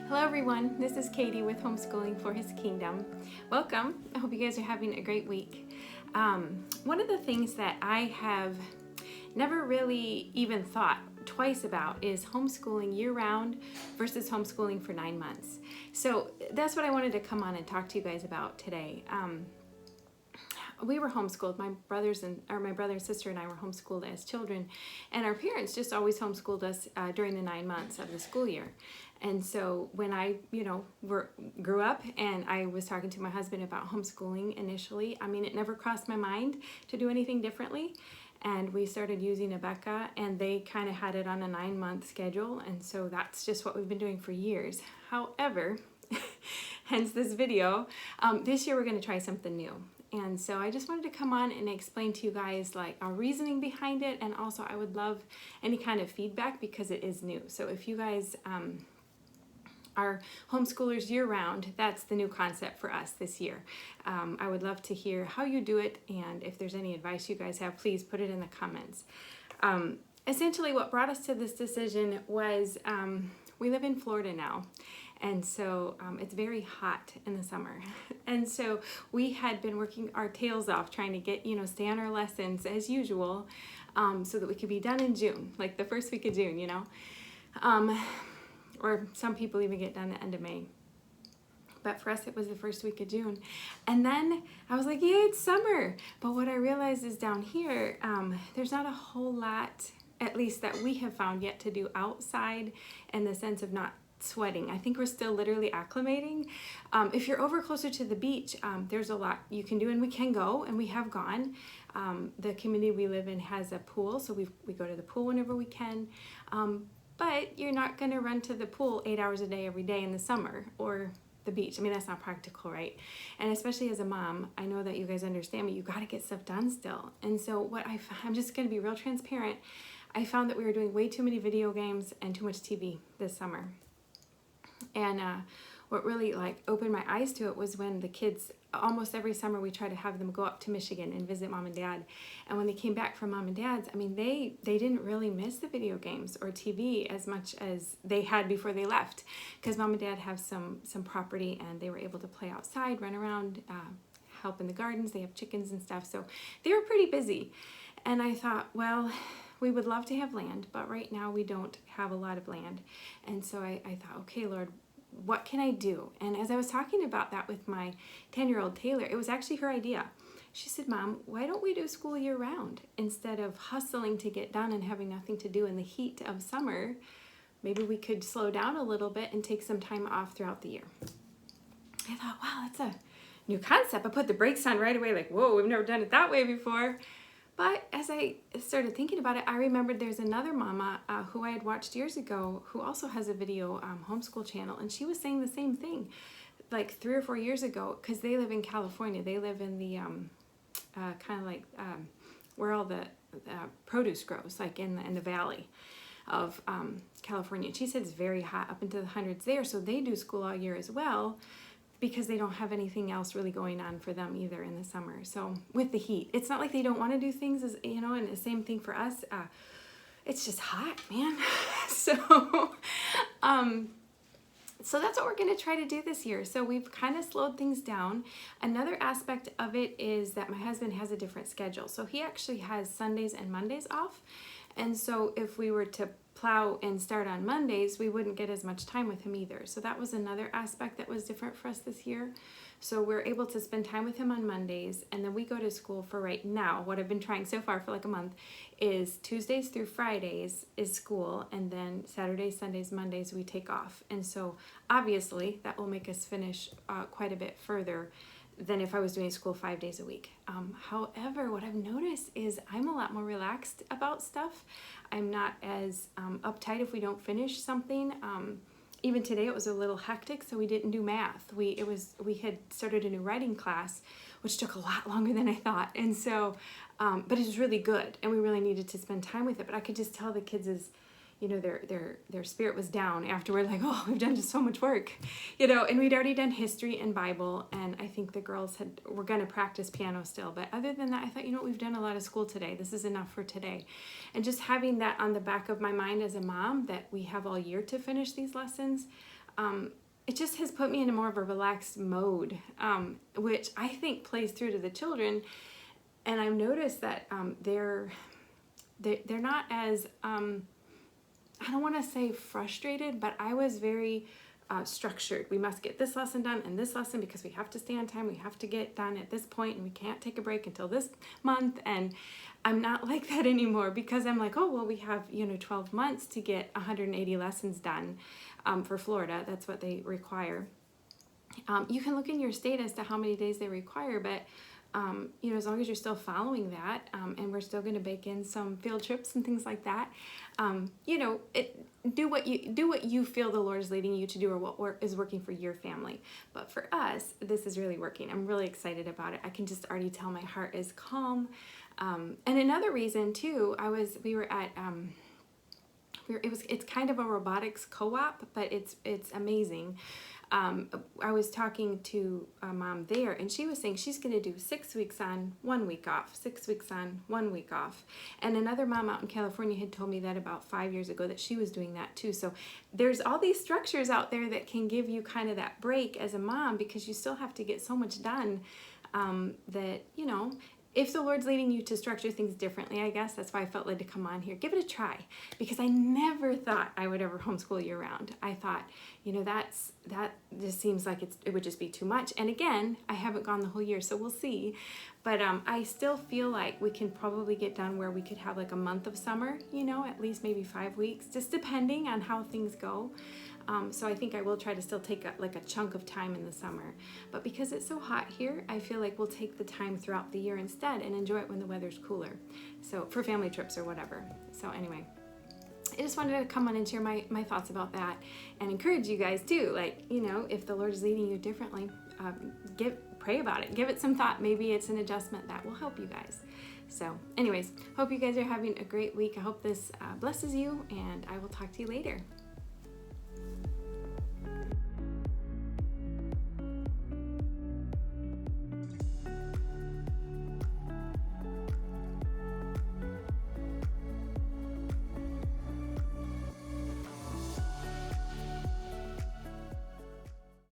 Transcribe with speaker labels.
Speaker 1: Hello everyone, this is Katie with Homeschooling for His Kingdom. Welcome. I hope you guys are having a great week. One of the things that I have never really even thought twice about is homeschooling year-round versus homeschooling for 9 months. So that's what I wanted to come on and talk to you guys about today. We were homeschooled. My brother and sister and I were homeschooled as children, and our parents just always homeschooled us during the 9 months of the school year. And so when I, grew up and I was talking to my husband about homeschooling initially, it never crossed my mind to do anything differently. And we started using Abeka, and they kind of had it on a 9-month schedule, and so that's just what we've been doing for years. However, hence this video, this year we're going to try something new. And so I just wanted to come on and explain to you guys like our reasoning behind it, and also I would love any kind of feedback because it is new. So if you guys are homeschoolers year-round, that's the new concept for us this year. I would love to hear how you do it, and if there's any advice you guys have, please put it in the comments. Essentially what brought us to this decision was we live in Florida now. And so it's very hot in the summer. And so we had been working our tails off trying to get, stay on our lessons as usual so that we could be done in June, like the first week of June, or some people even get done at the end of May. But for us, it was the first week of June. And then I was like, yay, it's summer. But what I realized is down here, there's not a whole lot, at least that we have found yet to do outside in the sense of not sweating. I think we're still literally acclimating. If you're over closer to the beach, there's a lot you can do, and we can go, and we have gone. The community we live in has a pool, so we go to the pool whenever we can. But you're not going to run to the pool 8 hours a day every day in the summer, or the beach. That's not practical, right? And especially as a mom, I know that you guys understand me. You got to get stuff done still. And so I'm just going to be real transparent. I found that we were doing way too many video games and too much TV this summer. And what really opened my eyes to it was when the kids, almost every summer we try to have them go up to Michigan and visit mom and dad. And when they came back from mom and dad's, they didn't really miss the video games or TV as much as they had before they left, because mom and dad have some property, and they were able to play outside, run around, help in the gardens. They have chickens and stuff, so they were pretty busy. And I thought, well, we would love to have land, but right now we don't have a lot of land. And so I thought, okay, Lord, what can I do? And as I was talking about that with my 10-year-old Taylor, it was actually her idea. She said, Mom, why don't we do school year round? Instead of hustling to get done and having nothing to do in the heat of summer, maybe we could slow down a little bit and take some time off throughout the year. I thought, wow, that's a new concept. I put the brakes on right away, like, whoa, we've never done it that way before. But as I started thinking about it, I remembered there's another mama who I had watched years ago who also has a video homeschool channel, and she was saying the same thing like 3 or 4 years ago, because they live in California. They live in the where all the produce grows, like in the valley of California. And she said it's very hot, up into the hundreds there, so they do school all year as well, because they don't have anything else really going on for them either in the summer. So with the heat, it's not like they don't want to do things, and the same thing for us. It's just hot, man. So that's what we're going to try to do this year. So we've kind of slowed things down. Another aspect of it is that my husband has a different schedule. So he actually has Sundays and Mondays off. And so if we were to plow and start on Mondays, we wouldn't get as much time with him either. So that was another aspect that was different for us this year. So we're able to spend time with him on Mondays, and then we go to school for right now. What I've been trying so far for like a month is Tuesdays through Fridays is school, and then Saturdays, Sundays, Mondays we take off. And so obviously that will make us finish quite a bit further than if I was doing school 5 days a week. However, what I've noticed is I'm a lot more relaxed about stuff. I'm not as uptight if we don't finish something. Even today it was a little hectic, so we didn't do math. We had started a new writing class, which took a lot longer than I thought. And so, but it was really good, and we really needed to spend time with it. But I could just tell the kids' their spirit was down after we're like, oh, we've done just so much work, and we'd already done history and Bible, and I think the girls were going to practice piano still, but other than that, I thought, we've done a lot of school today. This is enough for today. And just having that on the back of my mind as a mom, that we have all year to finish these lessons, it just has put me in a more of a relaxed mode, which I think plays through to the children. And I've noticed that they're not as, I don't want to say frustrated, but I was very structured. We must get this lesson done and this lesson because we have to stay on time. We have to get done at this point, and we can't take a break until this month. And I'm not like that anymore, because I'm like, oh, well, we have, 12 months to get 180 lessons done for Florida. That's what they require. You can look in your state as to how many days they require, but as long as you're still following that, and we're still going to bake in some field trips and things like that, do what you feel the Lord is leading you to do, or what is working for your family. But for us, this is really working. I'm really excited about it. I can just already tell my heart is calm. And another reason too, we were at it's kind of a robotics co-op, but it's amazing. I was talking to a mom there, and she was saying she's going to do 6 weeks on, 1 week off, 6 weeks on, 1 week off. And another mom out in California had told me that about 5 years ago, that she was doing that too. So there's all these structures out there that can give you kind of that break as a mom, because you still have to get so much done, that, if the Lord's leading you to structure things differently, I guess that's why I felt led to come on here. Give it a try, because I never thought I would ever homeschool year round. I thought, that just seems like it would just be too much. And again, I haven't gone the whole year, so we'll see. But I still feel like we can probably get done where we could have like a month of summer, at least maybe 5 weeks, just depending on how things go. So I think I will try to still take a chunk of time in the summer. But because it's so hot here, I feel like we'll take the time throughout the year instead and enjoy it when the weather's cooler. So for family trips or whatever. So anyway, I just wanted to come on and share my thoughts about that, and encourage you guys too. If the Lord is leading you differently, pray about it. Give it some thought. Maybe it's an adjustment that will help you guys. So anyways, hope you guys are having a great week. I hope this blesses you, and I will talk to you later.